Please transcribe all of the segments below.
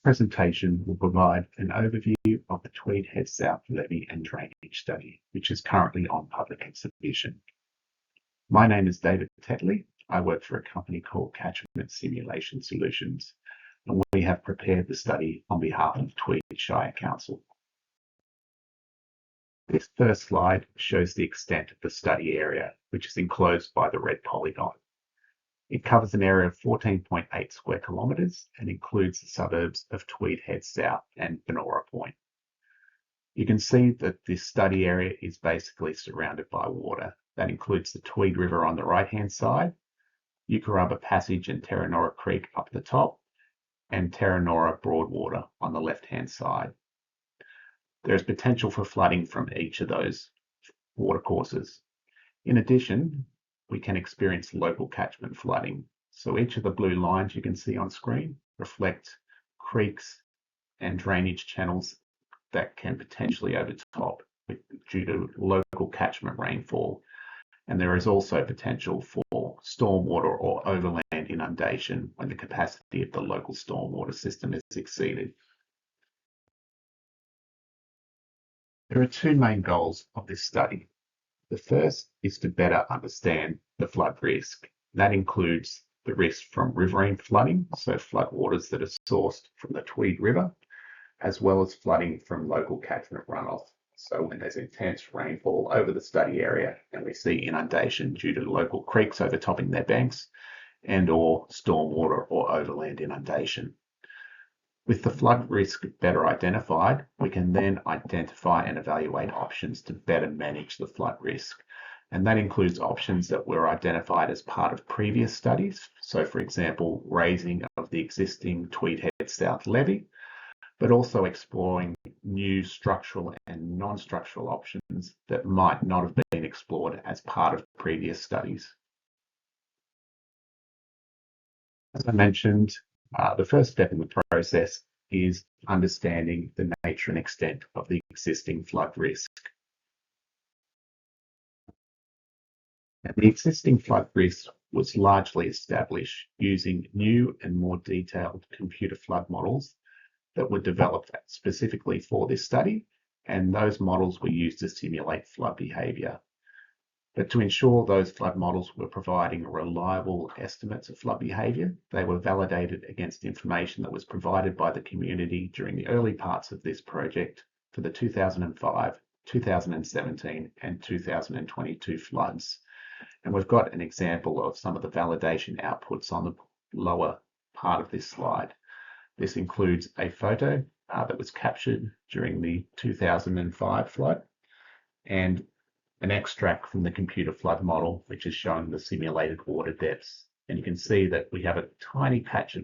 Presentation will provide an overview of the Tweed Heads South Levee and Drainage Study, which is currently on public exhibition. My name is David Tetley. I work for a company called Catchment Simulation Solutions, and we have prepared the study on behalf of Tweed Shire Council. This first slide shows the extent of the study area, which is enclosed by the red polygon. It covers an area of 14.8 square kilometres and includes the suburbs of Tweed Heads South and Banora Point. You can see that this study area is basically surrounded by water. That includes the Tweed River on the right-hand side, Ukerebagh Passage and Terranora Creek up the top, and Terranora Broadwater on the left-hand side. There is potential for flooding from each of those watercourses. In addition, we can experience local catchment flooding. So each of the blue lines you can see on screen reflect creeks and drainage channels that can potentially overtop due to local catchment rainfall. And there is also potential for stormwater or overland inundation when the capacity of the local stormwater system is exceeded. There are two main goals of this study. The first is to better understand the flood risk. That includes the risk from riverine flooding, so floodwaters that are sourced from the Tweed River, as well as flooding from local catchment runoff. So when there's intense rainfall over the study area and we see inundation due to local creeks overtopping their banks and or stormwater or overland inundation. With the flood risk better identified, we can then identify and evaluate options to better manage the flood risk. And that includes options that were identified as part of previous studies. So for example, raising of the existing Tweed Heads South levee, but also exploring new structural and non-structural options that might not have been explored as part of previous studies. As I mentioned, the first step in the process is understanding the nature and extent of the existing flood risk. And the existing flood risk was largely established using new and more detailed computer flood models that were developed specifically for this study, and those models were used to simulate flood behaviour. But to ensure those flood models were providing reliable estimates of flood behaviour, they were validated against information that was provided by the community during the early parts of this project for the 2005, 2017 and 2022 floods. And we've got an example of some of the validation outputs on the lower part of this slide. This includes a photo that was captured during the 2005 flood and an extract from the computer flood model, which is showing the simulated water depths. And you can see that we have a tiny patch of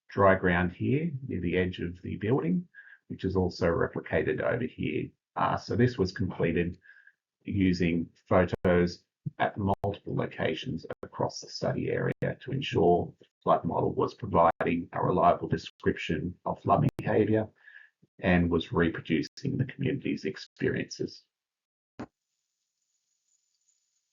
dry ground here near the edge of the building, which is also replicated over here. So this was completed using photos at multiple locations across the study area to ensure the flood model was providing a reliable description of flood behaviour and was reproducing the community's experiences.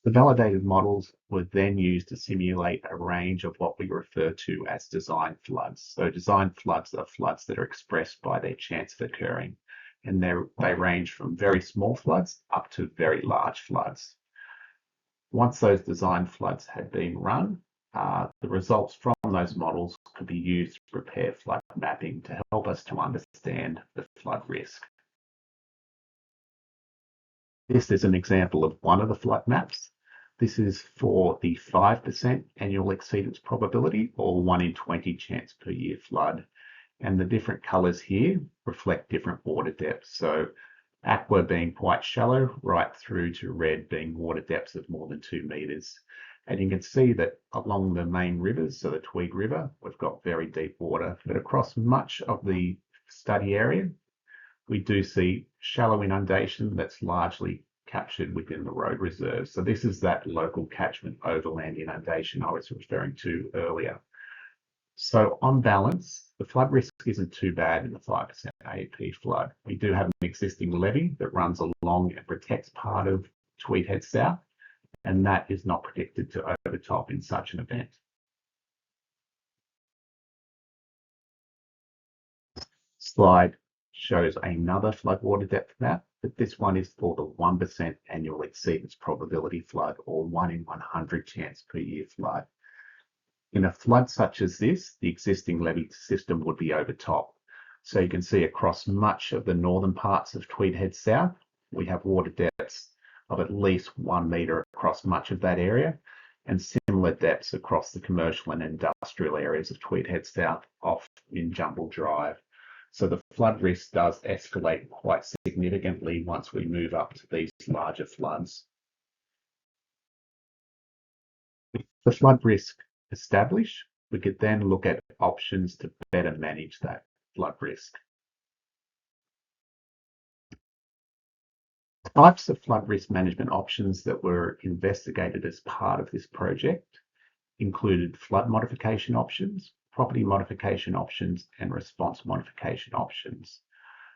The validated models were then used to simulate a range of what we refer to as design floods. So design floods are floods that are expressed by their chance of occurring, and they range from very small floods up to very large floods. Once those design floods had been run, the results from those models could be used to prepare flood mapping to help us to understand the flood risk. This is an example of one of the flood maps. This is for the 5% annual exceedance probability or 1 in 20 chance per year flood. And the different colours here reflect different water depths. So aqua being quite shallow, right through to red being water depths of more than 2 metres. And you can see that along the main rivers, so the Tweed River, we've got very deep water, but across much of the study area, we do see shallow inundation that's largely captured within the road reserve. So this is that local catchment overland inundation I was referring to earlier. So on balance, the flood risk isn't too bad in the 5% AEP flood. We do have an existing levee that runs along and protects part of Tweed Heads South, and that is not predicted to overtop in such an event. slide shows another floodwater depth map, but this one is for the 1% annual exceedance probability flood, or 1 in 100 chance per year flood. In a flood such as this, the existing levee system would be overtopped. So you can see across much of the northern parts of Tweed Heads South, we have water depths of at least 1 metre across much of that area, and similar depths across the commercial and industrial areas of Tweed Heads South off in Jumble Drive. So the flood risk does escalate quite significantly once we move up to these larger floods. With the flood risk established, we could then look at options to better manage that flood risk. Types of flood risk management options that were investigated as part of this project included flood modification options, property modification options, and response modification options.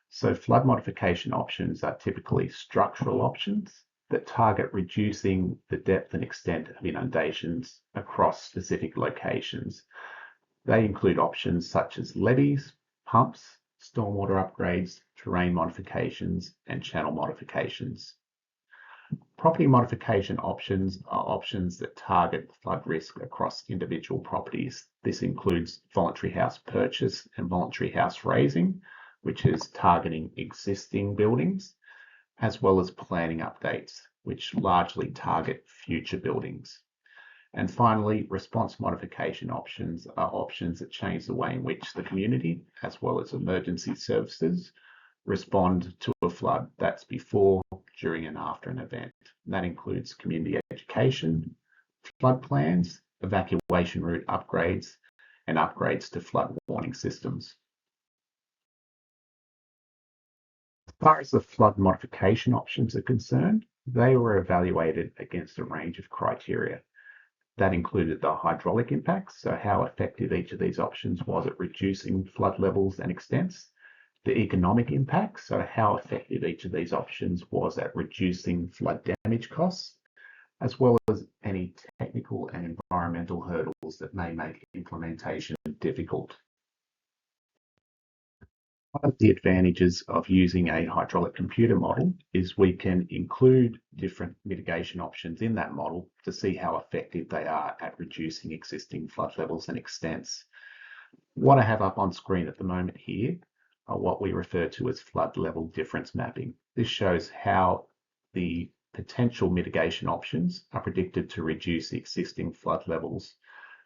So flood modification options are typically structural options that target reducing the depth and extent of inundations across specific locations. They include options such as levees, pumps, stormwater upgrades, terrain modifications, and channel modifications. Property modification options are options that target flood risk across individual properties. This includes voluntary house purchase and voluntary house raising, which is targeting existing buildings, as well as planning updates, which largely target future buildings. And finally, response modification options are options that change the way in which the community, as well as emergency services, respond to a flood. That's before, during, and after an event. And that includes community education, flood plans, evacuation route upgrades, and upgrades to flood warning systems. As far as the flood modification options are concerned, they were evaluated against a range of criteria. That included the hydraulic impacts, so how effective each of these options was at reducing flood levels and extents, the economic impacts, so how effective each of these options was at reducing flood damage costs, as well as any technical and environmental hurdles that may make implementation difficult. One of the advantages of using a hydraulic computer model is we can include different mitigation options in that model to see how effective they are at reducing existing flood levels and extents. What I have up on screen at the moment here are what we refer to as flood level difference mapping. This shows how the potential mitigation options are predicted to reduce the existing flood levels.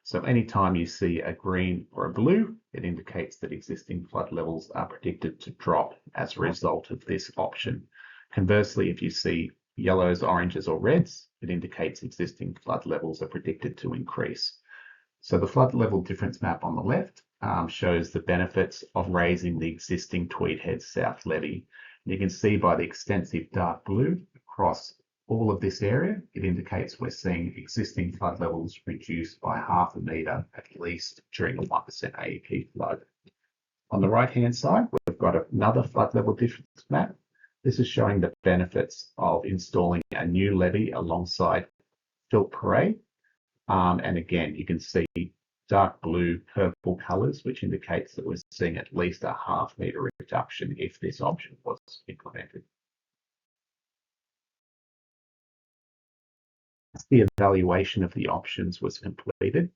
So anytime you see a green or a blue, it indicates that existing flood levels are predicted to drop as a result of this option. Conversely, if you see yellows, oranges, or reds, it indicates existing flood levels are predicted to increase. So the flood level difference map on the left shows the benefits of raising the existing Tweed Heads South levee. And you can see by the extensive dark blue across all of this area, it indicates we're seeing existing flood levels reduced by 0.5 metre at least during a 1% AEP flood. On the right-hand side, we've got another flood level difference map. This is showing the benefits of installing a new levee alongside Filt Parade. And again, you can see dark blue, purple colours, which indicates that we're seeing at least a 0.5 metre reduction if this option was implemented. As the evaluation of the options was completed,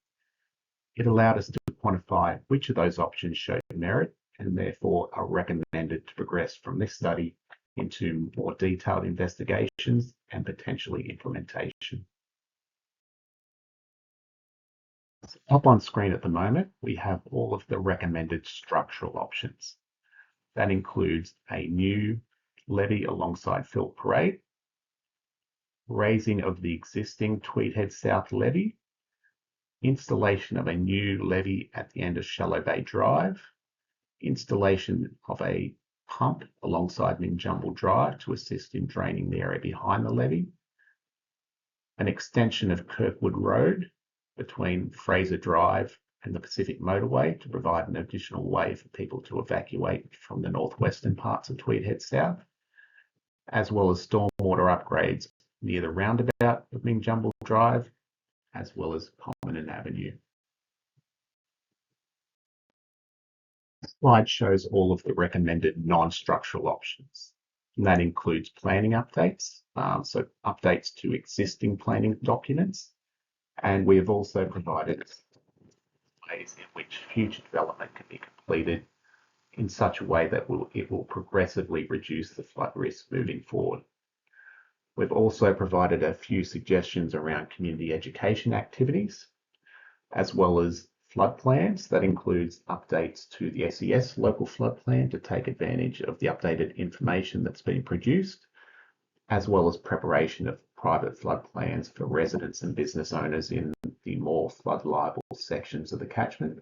it allowed us to quantify which of those options showed merit and therefore are recommended to progress from this study into more detailed investigations and potentially implementation. Up on screen at the moment, we have all of the recommended structural options. That includes a new levee alongside Filt Parade, raising of the existing Tweed Heads South levee, installation of a new levee at the end of Shallow Bay Drive, installation of a pump alongside Ninjumble Drive to assist in draining the area behind the levee, an extension of Kirkwood Road between Fraser Drive and the Pacific Motorway to provide an additional way for people to evacuate from the northwestern parts of Tweed Heads South, as well as stormwater upgrades near the roundabout of Ninjumble Drive, as well as Common Avenue. slide shows all of the recommended non-structural options. And that includes planning updates, so updates to existing planning documents. And we have also provided ways in which future development can be completed in such a way that it will progressively reduce the flood risk moving forward. We've also provided a few suggestions around community education activities, as well as flood plans. That includes updates to the SES local flood plan to take advantage of the updated information that's been produced, as well as preparation of private flood plans for residents and business owners in the more flood liable sections of the catchment.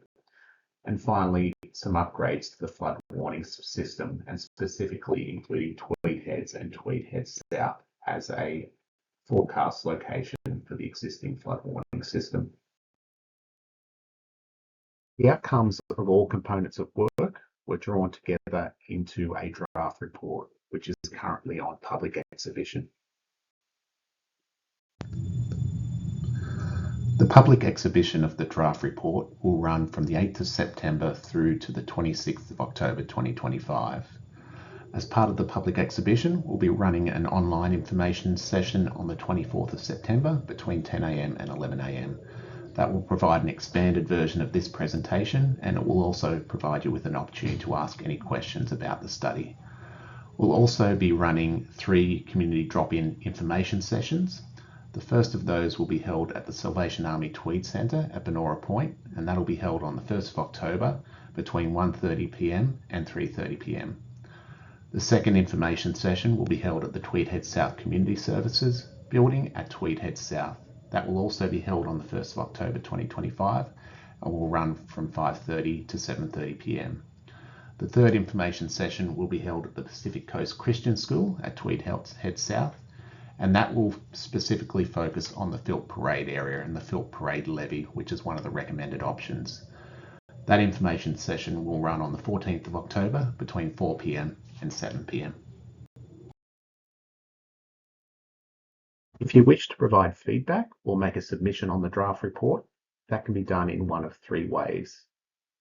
And finally, some upgrades to the flood warning system, and specifically including Tweed Heads and Tweed Heads South as a forecast location for the existing flood warning system. The outcomes of all components of work were drawn together into a draft report, which is currently on public exhibition. The public exhibition of the draft report will run from the 8th of September through to the 26th of October 2025. As part of the public exhibition, we'll be running an online information session on the 24th of September between 10 a.m. and 11 a.m. That will provide an expanded version of this presentation, and it will also provide you with an opportunity to ask any questions about the study. We'll also be running 3 community drop-in information sessions. The first of those will be held at the Salvation Army Tweed Centre at Banora Point, and that'll be held on the 1st of October between 1:30 p.m. and 3:30 p.m. The second information session will be held at the Tweed Heads South Community Services building at Tweed Heads South. That will also be held on the 1st of October 2025 and will run from 5:30 to 7:30 p.m. The third information session will be held at the Pacific Coast Christian School at Tweed Heads South, and that will specifically focus on the Filt Parade area and the Filt Parade Levee, which is one of the recommended options. That information session will run on the 14th of October between 4 p.m. and 7 p.m. If you wish to provide feedback or make a submission on the draft report, that can be done in one of 3 ways.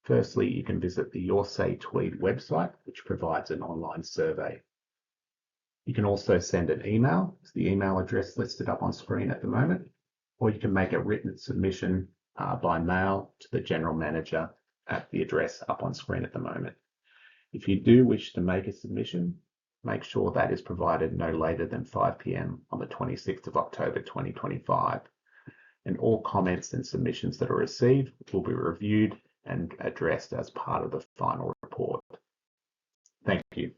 Firstly, you can visit the Your Say Tweed website, which provides an online survey. You can also send an email to the email address listed up on screen at the moment, or you can make a written submission by mail to the General Manager at the address up on screen at the moment. If you do wish to make a submission, make sure that is provided no later than 5 p.m. on the 26th of October 2025. And all comments and submissions that are received will be reviewed and addressed as part of the final report. Thank you.